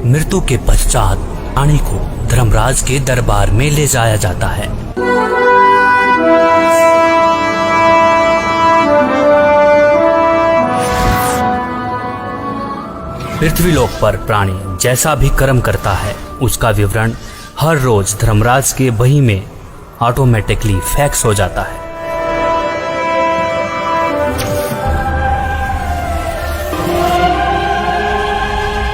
मृत्यु के पश्चात रानी को धर्मराज के दरबार में ले जाया जाता है। पृथ्वीलोक पर प्राणी जैसा भी कर्म करता है उसका विवरण हर रोज धर्मराज के बही में ऑटोमेटिकली फैक्स हो जाता है।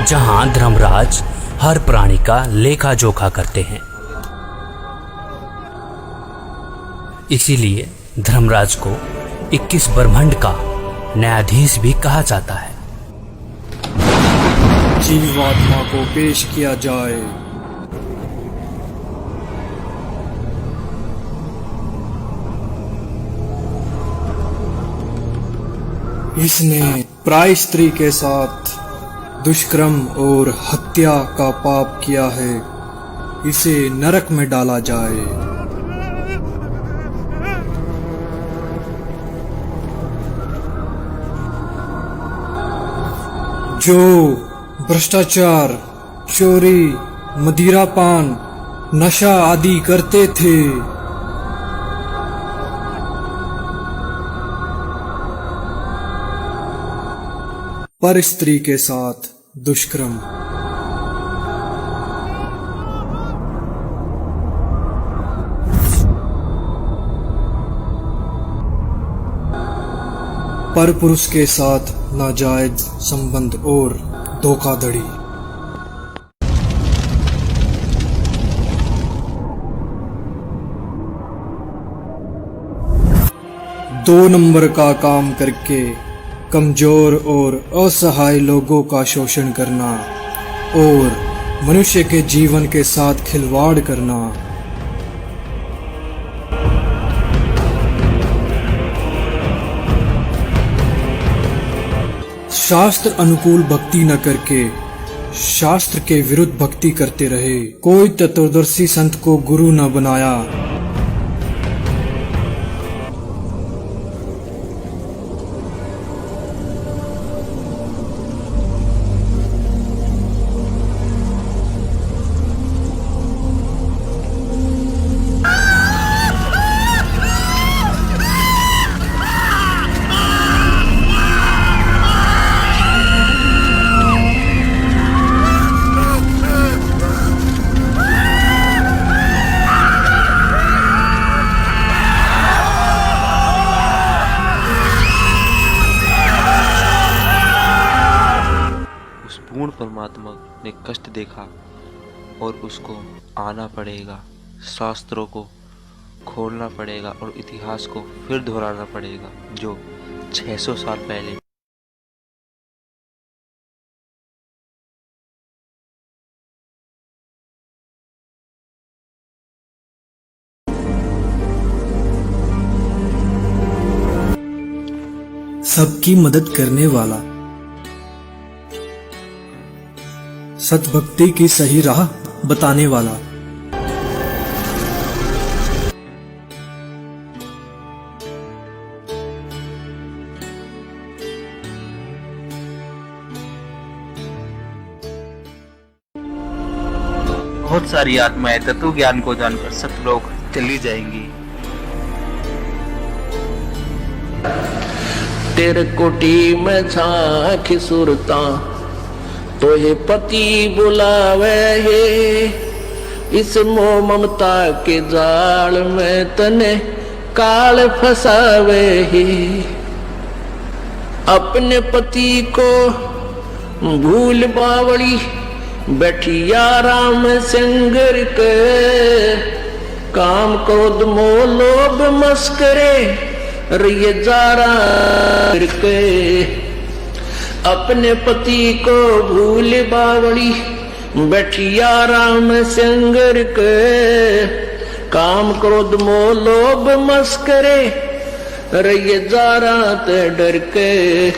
जहां धर्मराज हर प्राणी का लेखा जोखा करते हैं। इसीलिए धर्मराज को 21 ब्रह्मांड का न्यायाधीश भी कहा जाता है। जीवात्मा को पेश किया जाए। इसने प्राय स्त्री के साथ दुष्कर्म और हत्या का पाप किया है, इसे नरक में डाला जाए। जो भ्रष्टाचार, चोरी, मदिरापान, नशा आदि करते थे, पर स्त्री के साथ दुष्कर्म, पर पुरुष के साथ नाजायज संबंध और धोखाधड़ी। दो नंबर का काम करके कमजोर और असहाय लोगों का शोषण करना और मनुष्य के जीवन के साथ खिलवाड़ करना। शास्त्र अनुकूल भक्ति न करके शास्त्र के विरुद्ध भक्ति करते रहे। कोई तत्वदर्शी संत को गुरु न बनाया। पूर्ण परमात्मा ने कष्ट देखा और उसको आना पड़ेगा, शास्त्रों को खोलना पड़ेगा और इतिहास को फिर दोहराना पड़ेगा जो 600 साल पहले। सबकी मदद करने वाला, सतभक्ति की सही राह बताने वाला, बहुत सारी आत्माएं तत्व ज्ञान को जानकर सतलोक चली जाएंगी। तेरे कोटी में झांकी सुरता तो हे पति बुलावे है, इस मोह ममता के जाल में तने काल फसावे है। अपने पति को भूल बावड़ी बैठी आराम संगर के, काम क्रोध मोह लोभ मस्करे रिये जारा के। अपने पति को भूल बावड़ी बैठी आराम संगर के, काम क्रोध मोह लोभ मस्करे रिये जारा ते डर के।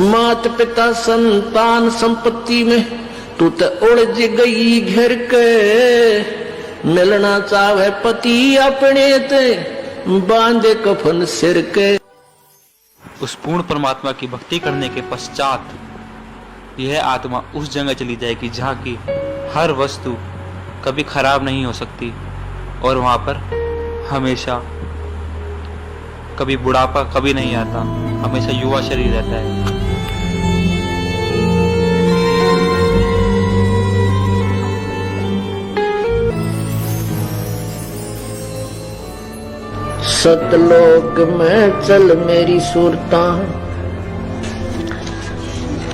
मात पिता संतान संपत्ति में तू तो उलझ गई घर के, मिलना चाहे पति अपने ते बांधे कफन सिर के। उस पूर्ण परमात्मा की भक्ति करने के पश्चात यह आत्मा उस जगह चली जाएगी जहाँ की हर वस्तु कभी खराब नहीं हो सकती और वहाँ पर हमेशा कभी बुढ़ापा कभी नहीं आता, हमेशा युवा शरीर रहता है। सतलोक में चल मेरी सूरता,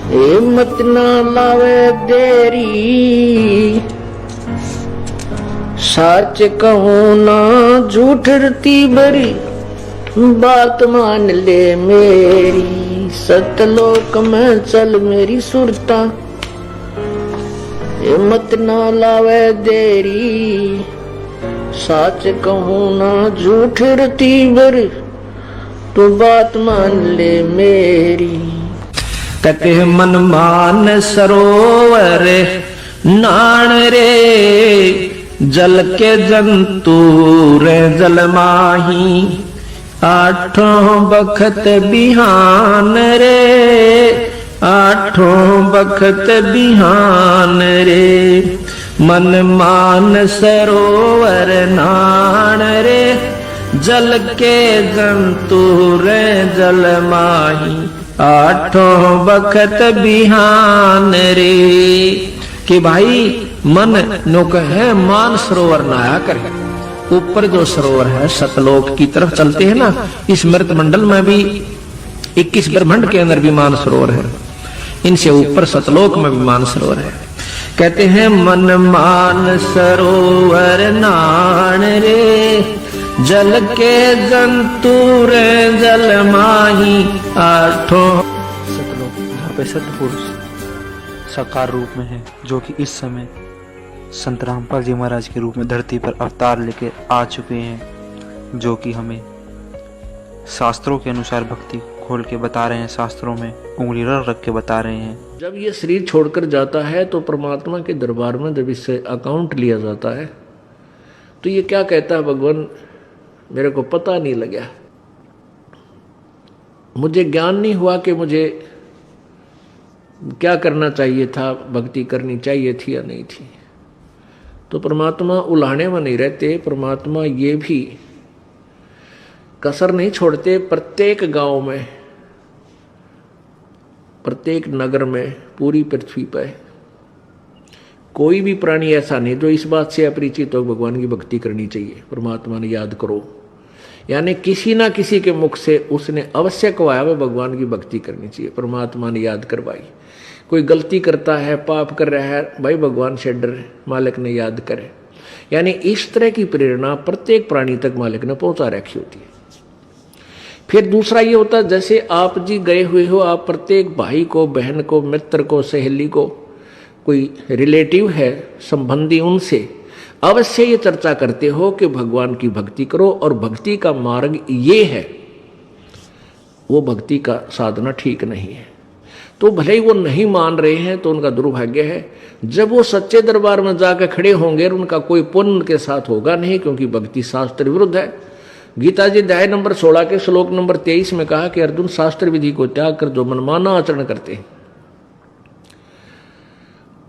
हिम्मत ना लावे देरी, सच कहूं ना झूठ रती बरी, बात मान ले मेरी। सतलोक में चल मेरी सुरता, हिम्मत ना लावे देरी, सच कहूं ना झूठ रती बरी, तू बात मान ले मेरी। कहते हैं मन मान सरोवर नाण रे, जल के जंतु रे जल माही, आठों बखत बिहान रे, आठों बखत बिहान रे। मन मान सरोवर नाण रे, जल के जंतु रे जल माही, आठों बखत बिहान रे। कि भाई मन नोक है मान सरोवर नहाया करे। ऊपर जो सरोवर है सतलोक की तरफ चलते हैं ना, इस मृत मंडल में भी 21 ब्रह्मांड के अंदर भी मान सरोवर है, इनसे ऊपर सतलोक में भी मान सरोवर है। कहते हैं मन मान सरोवर नाण रे, जल के जंतु रे जल माही, आठों सतलोक जहाँ पे सतपुरुष साकार रूप में है, जो कि इस समय संत रामपाल जी महाराज के रूप में धरती पर अवतार लेके आ चुके हैं, जो कि हमें शास्त्रों के अनुसार भक्ति खोल के बता रहे हैं, शास्त्रों में उंगली रख के बता रहे हैं। जब ये शरीर छोड़कर जाता है तो परमात्मा के दरबार में जब इससे अकाउंट लिया जाता है तो ये क्या कहता है, भगवान मेरे को पता नहीं लगा, मुझे ज्ञान नहीं हुआ कि मुझे क्या करना चाहिए था, भक्ति करनी चाहिए थी या नहीं थी। तो परमात्मा उलाहने में नहीं रहते, परमात्मा ये भी कसर नहीं छोड़ते। प्रत्येक गांव में, प्रत्येक नगर में, पूरी पृथ्वी पर कोई भी प्राणी ऐसा नहीं जो इस बात से अपरिचित हो भगवान की भक्ति करनी चाहिए, परमात्मा ने याद करो। यानी किसी ना किसी के मुख से उसने अवश्य कहा है भगवान की भक्ति करनी चाहिए, परमात्मा ने याद करवाई। कोई गलती करता है, पाप कर रहा है, भाई भगवान से डर, मालिक ने याद करे। यानी इस तरह की प्रेरणा प्रत्येक प्राणी तक मालिक ने पहुंचा रखी होती है। फिर दूसरा ये होता है, जैसे आप जी गए हुए हो, आप प्रत्येक भाई को, बहन को, मित्र को, सहेली को, कोई रिलेटिव है, संबंधी, उनसे अवश्य ये चर्चा करते हो कि भगवान की भक्ति करो और भक्ति का मार्ग ये है, वो भक्ति का साधना ठीक नहीं है। तो भले ही वो नहीं मान रहे हैं तो उनका दुर्भाग्य है। जब वो सच्चे दरबार में जाकर खड़े होंगे उनका कोई पुण्य उनके साथ होगा नहीं, क्योंकि भक्ति शास्त्र विरुद्ध है। गीता जी अध्याय नंबर 16 के श्लोक नंबर 23 में कहा कि अर्जुन, शास्त्र विधि को त्याग कर जो मनमाना आचरण करते हैं,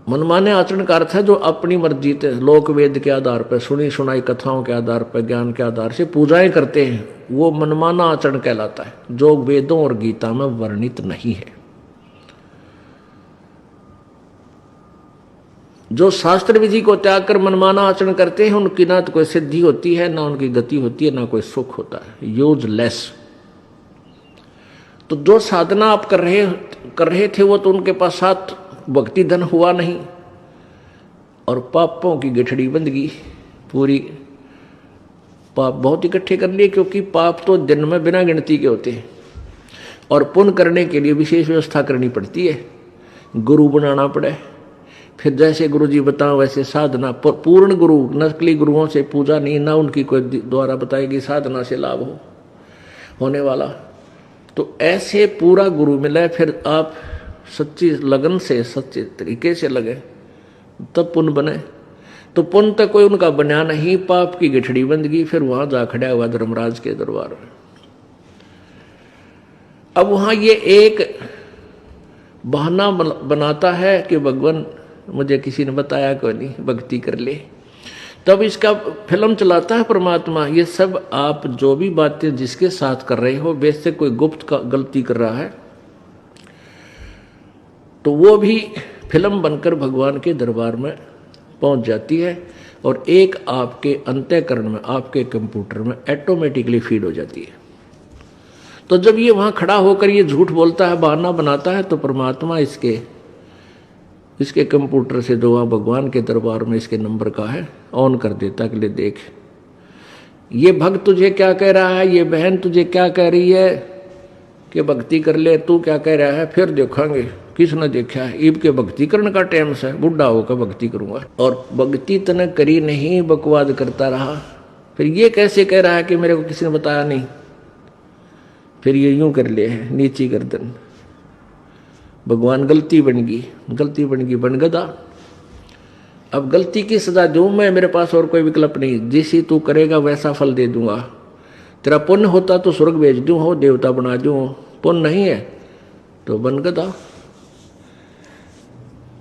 मनमाने आचरण का अर्थ है जो अपनी मर्जी से लोक वेद के आधार पर, सुनी सुनाई कथाओं के आधार पर, ज्ञान के आधार से पूजाएं करते हैं, वो मनमाना आचरण कहलाता है, जो वेदों और गीता में वर्णित नहीं है। जो शास्त्र विधि को त्याग कर मनमाना आचरण करते हैं उनकी ना तो कोई सिद्धि होती है, ना उनकी गति होती है, ना कोई सुख होता है, यूजलेस। तो जो साधना आप कर रहे थे वो तो उनके पास साथ भक्ति धन हुआ नहीं और पापों की गठड़ी बंध गई पूरी। पाप बहुत इकट्ठे कर लिए, क्योंकि पाप तो दिन में बिना गिनती के होते हैं और पुण्य करने के लिए विशेष व्यवस्था करनी पड़ती है, गुरु बनाना पड़े। फिर जैसे गुरु जी बताओ वैसे साधना, पूर्ण गुरु, नकली गुरुओं से पूजा नहीं, ना उनकी कोई द्वारा बताएगी साधना से लाभ होने वाला। तो ऐसे पूरा गुरु मिले, फिर आप सच्ची लगन से, सच्चे तरीके से लगे, तब पुण्य बने। तो पुण्य तक कोई उनका बना नहीं, पाप की गठड़ी बंद गई। फिर वहां जा खड़ा हुआ धर्मराज के दरबार में। अब वहां ये एक बहाना बनाता है कि भगवान मुझे किसी ने बताया कोई नहीं, भक्ति कर ले। तब इसका फिल्म चलाता है परमात्मा, ये सब आप जो भी बातें जिसके साथ कर रहे हो, वैसे कोई गुप्त का गलती कर रहा है तो वो भी फिल्म बनकर भगवान के दरबार में पहुंच जाती है और एक आपके अंतःकरण में, आपके कंप्यूटर में ऑटोमेटिकली फीड हो जाती है। तो जब ये वहां खड़ा होकर ये झूठ बोलता है, बहाना बनाता है, तो परमात्मा इसके कंप्यूटर से जो वहाँ भगवान के दरबार में इसके नंबर का है ऑन कर देता है कि ले देख, ये भक्त तुझे क्या कह रहा है, ये बहन तुझे क्या कह रही है कि भक्ति कर ले, तू क्या कह रहा है, फिर देखेंगे किसने देखा है। ईब के भक्ति करने का टाइम से बुढ़ा होकर भक्ति करूंगा, और भक्ति तने करी नहीं, बकवाद करता रहा। फिर ये कैसे कह रहा है कि मेरे को किसी ने बताया नहीं, फिर ये यूं कर ले नीची गर्दन, भगवान गलती बन गई बन गदा। अब गलती की सजा दूं मैं, मेरे पास और कोई विकल्प नहीं, जिसी तू करेगा वैसा फल दे दूंगा। तेरा पुण्य होता तो स्वर्ग भेज दूं, हो देवता बना दूं, पुण्य नहीं है तो बन गदा।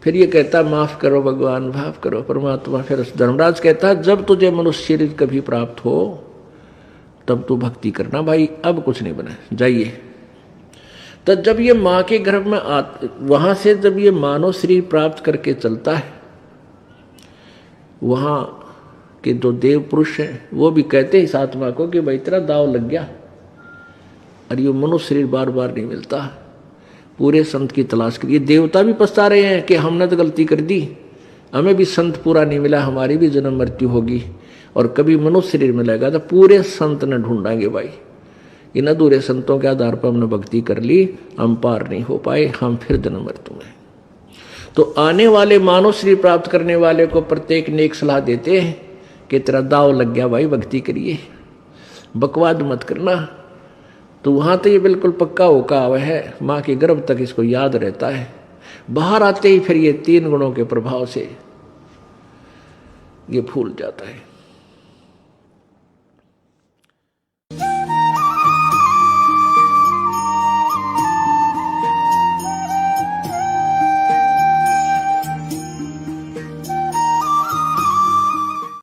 फिर ये कहता माफ करो भगवान, माफ करो परमात्मा। फिर धर्मराज कहता है जब तुझे मनुष्य शरीर कभी प्राप्त हो तब तू भक्ति करना भाई, अब कुछ नहीं बना, जाइए। तो जब ये माँ के गर्भ में वहां से जब ये मानव शरीर प्राप्त करके चलता है, वहां के जो देव पुरुष हैं वो भी कहते हैं इस आत्मा को कि भाई तेरा दाव लग गया, और ये मनुष्य शरीर बार बार नहीं मिलता, पूरे संत की तलाश करिए। देवता भी पछता रहे हैं कि हमने तो गलती कर दी, हमें भी संत पूरा नहीं मिला, हमारी भी जन्म मृत्यु होगी, और कभी मनुष्य शरीर मिलेगा तो पूरे संत ने ढूंढेंगे भाई। इन अधूरे संतों के आधार पर हमने भक्ति कर ली, हम पार नहीं हो पाए, हम फिर जन्म मृत्यु में। तो आने वाले मानव शरीर प्राप्त करने वाले को प्रत्येक ने एक सलाह देते हैं कि तेरा दाव लग गया भाई, भक्ति करिए, बकवाद मत करना। तो वहां तो ये बिल्कुल पक्का होका हुआ है, माँ के गर्भ तक इसको याद रहता है। बाहर आते ही फिर ये 3 गुणों के प्रभाव से ये फूल जाता है।